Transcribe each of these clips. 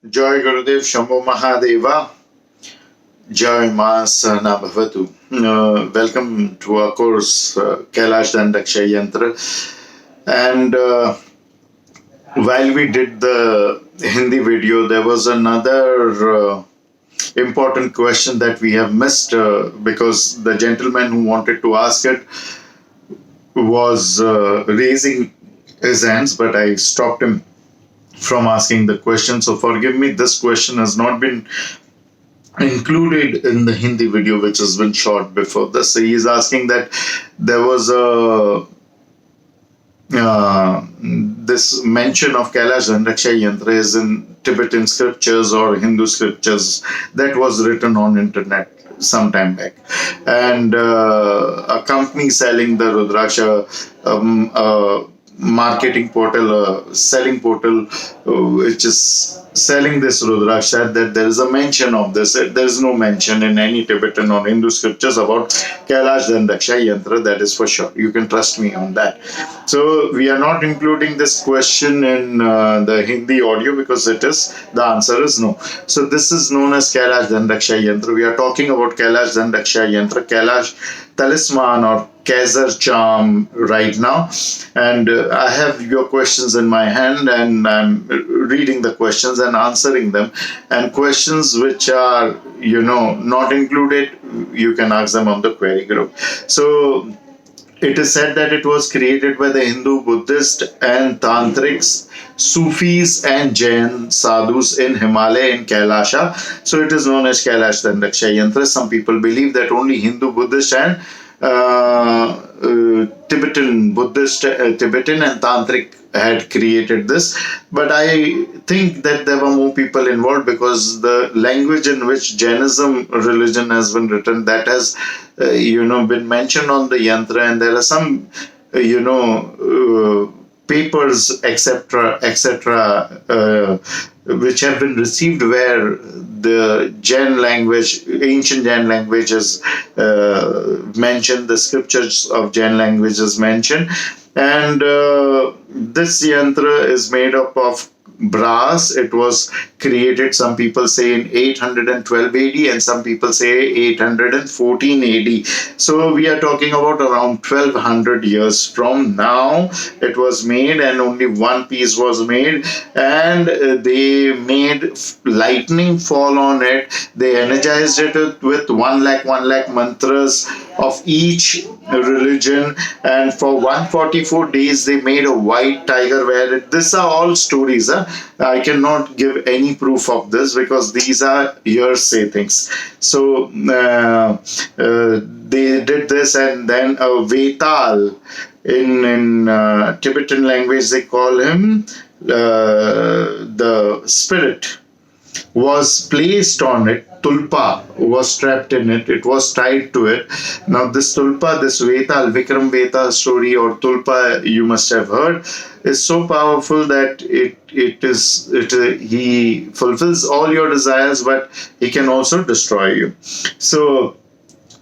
Joy Gurudev Shambho Mahadeva. Joy Masana Bhavatu. Welcome to our course, Kailash Dhan Raksha Yantra. And while we did the Hindi video, there was another important question that we have missed because the gentleman who wanted to ask it was raising his hands, but I stopped him from asking the question. So forgive me, this question has not been included in the Hindi video which has been shot before this. So he is asking that there was a this mention of Kailash Dhan Raksha Yantra is in Tibetan scriptures or Hindu scriptures that was written on internet some time back, and a company selling the Rudraksha, marketing portal, selling portal, which is selling this Rudraksha, that there is a mention of this. There is no mention in any Tibetan or Hindu scriptures about Kailash Dhan Raksha Yantra, that is for sure. You can trust me on that. So we are not including this question in the Hindi audio because the answer is no. So this is known as Kailash Dhan Raksha Yantra. We are talking about Kailash Dhan Raksha Yantra, Kailash talisman or Kaiser charm right now, and I have your questions in my hand and I'm reading the questions and answering them, and questions which are not included, you can ask them on the query group. So it is said that it was created by the Hindu, Buddhist and Tantrics, Sufis and Jain sadhus in Himalaya in Kailasha. So it is known as Kailash Dhan Raksha Yantra. Some people believe that only Hindu, Buddhist and Tibetan and Tantric had created this, but I think that there were more people involved because the language in which Jainism religion has been written, that has been mentioned on the yantra, and there are some papers, etc., which have been received where the ancient Jain language is mentioned, the scriptures of Jain language is mentioned, and this yantra is made up of brass. It was created, some people say, in 812 AD and some people say 814 AD. So we are talking about around 1200 years from now it was made, and only one piece was made, and they made lightning fall on it. They energized it with 1 lakh mantras of each religion, and for 144 days they made a white tiger these are all stories. I cannot give any proof of this because these are hearsay things. So they did this, and then a Vetal, in Tibetan language they call him the spirit, was placed on it. Tulpa was trapped in it. It was tied to it. Now this Tulpa, this Vetal, Vikram Vetal story or Tulpa, you must have heard, is so powerful that he fulfills all your desires, but he can also destroy you. So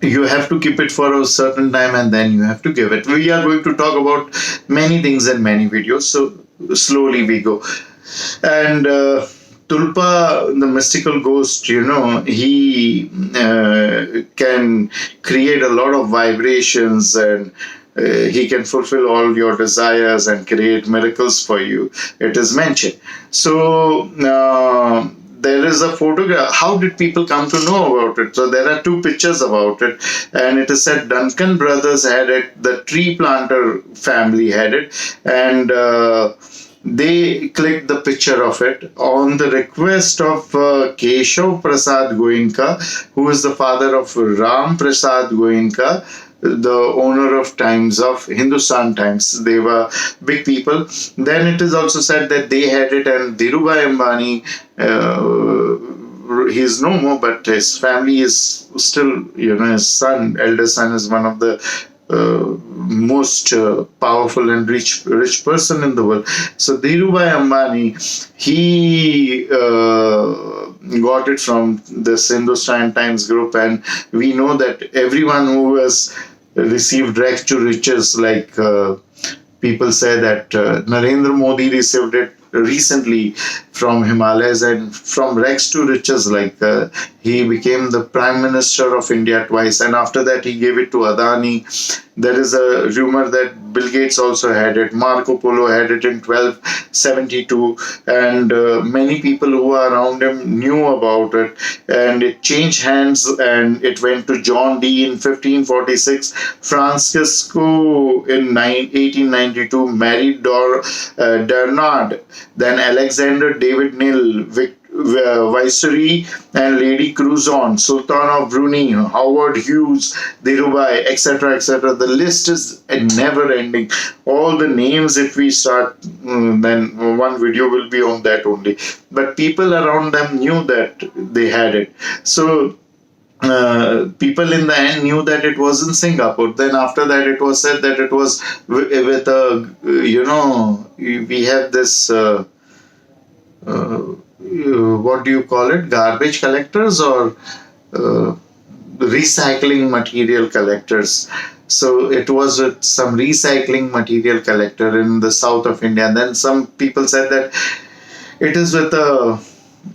you have to keep it for a certain time and then you have to give it. We are going to talk about many things in many videos, so slowly we go. And Tulpa, the mystical ghost, he can create a lot of vibrations, and he can fulfill all your desires and create miracles for you. It is mentioned. So there is a photograph. How did people come to know about it? So there are two pictures about it, and it is said Duncan brothers had it, the tree planter family had it, and they clicked the picture of it on the request of Keshav Prasad Goenka, who is the father of Ram Prasad Goenka, the owner of Times, of Hindustan Times. They were big people. Then it is also said that they had it, and Dhirubhai Ambani, he is no more, but his family is still, his son, eldest son, is one of the most powerful and rich person in the world. So Dhirubhai Ambani, he got it from this Hindustan Times group, and we know that everyone who has received rags to riches, like people say that Narendra Modi received it recently from Himalayas, and from Rex to riches. Like he became the Prime Minister of India twice, and after that he gave it to Adani. There is a rumor that Bill Gates also had it. Marco Polo had it in 1272, and many people who are around him knew about it. And it changed hands, and it went to John Dee in 1546. Francisco in 1892 married Bernard. Then Alexander David Nil, Viceroy and Lady Cruzon, Sultan of Brunei, Howard Hughes, Dhirubhai, etc., etc. The list is never ending. All the names, if we start, then one video will be on that only. But people around them knew that they had it. So people in the end knew that it was in Singapore. Then after that, it was said that it was with a, we have this. What do you call it? Garbage collectors or recycling material collectors. So it was with some recycling material collector in the south of India. And then some people said that it is with a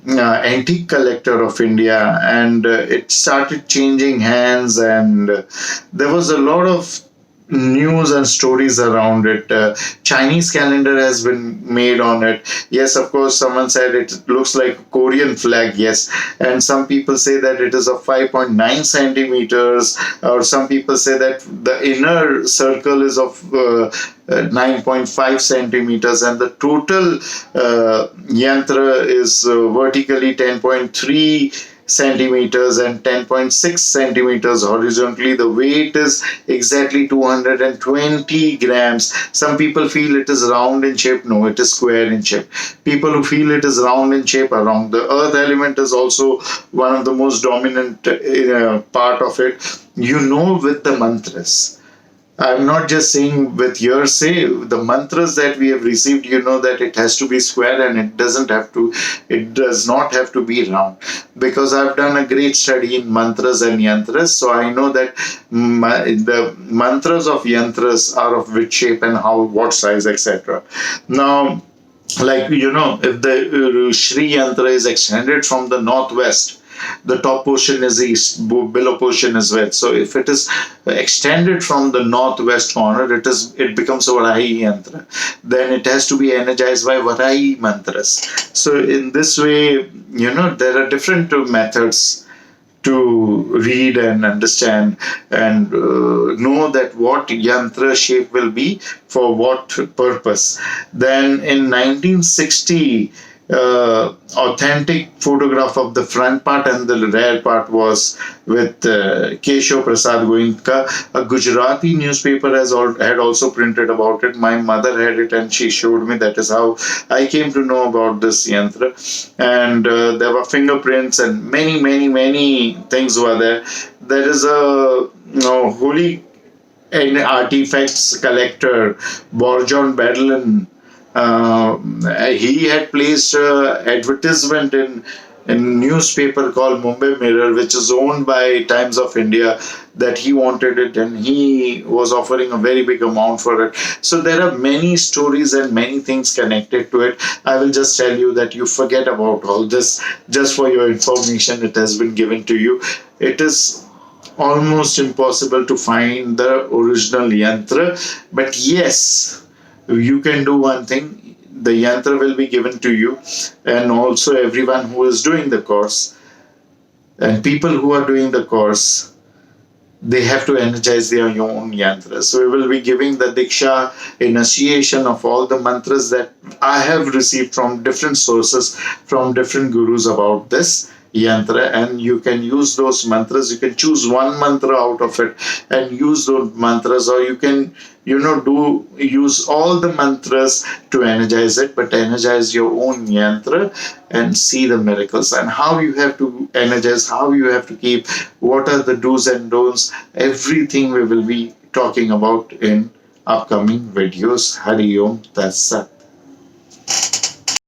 antique collector of India, and it started changing hands, and there was a lot of news and stories around it. Chinese calendar has been made on it. Yes, of course, someone said it looks like a Korean flag. Yes, and some people say that it is of 5.9 centimeters, or some people say that the inner circle is of 9.5 centimeters, and the total yantra is vertically 10.3 centimeters and 10.6 centimeters horizontally. The weight is exactly 220 grams. Some people feel it is round in shape. No, it is square in shape. People who feel it is round in shape are wrong. The earth element is also one of the most dominant part of it. With the mantras. I'm not just saying with your say, the mantras that we have received, that it has to be square, and it does not have to be round. Because I've done a great study in mantras and yantras, so I know that the mantras of yantras are of which shape and what size, etc. Now, if the Shri Yantra is extended from the northwest, the top portion is east, below portion is west. So if it is extended from the northwest corner, it becomes a Varahi Yantra. Then it has to be energized by Varahi mantras. So in this way, there are different methods to read and understand and know that what yantra shape will be for what purpose. Then in 1960, authentic photograph of the front part, and the rear part was with Keshav Prasad Goenka. A Gujarati newspaper had also printed about it. My mother had it, and she showed me. That is how I came to know about this yantra. And there were fingerprints and many, many, many things were there. There is a holy and artifacts collector, Borjon Badlin. He had placed advertisement in a newspaper called Mumbai Mirror, which is owned by Times of India, that he wanted it, and he was offering a very big amount for it. So there are many stories and many things connected to it. I will just tell you that you forget about all this. Just for your information, it has been given to you. It is almost impossible to find the original yantra, but yes, you can do one thing. The yantra will be given to you, and also everyone who is doing the course, and people who are doing the course, they have to energize their own yantras. So we will be giving the Diksha initiation of all the mantras that I have received from different sources, from different gurus about this yantra, and you can use those mantras. You can choose one mantra out of it and use those mantras, or you can use all the mantras to energize it, but energize your own yantra and see the miracles, and how you have to energize, how you have to keep, what are the do's and don'ts. Everything we will be talking about in upcoming videos. Hari Aum Tatsat.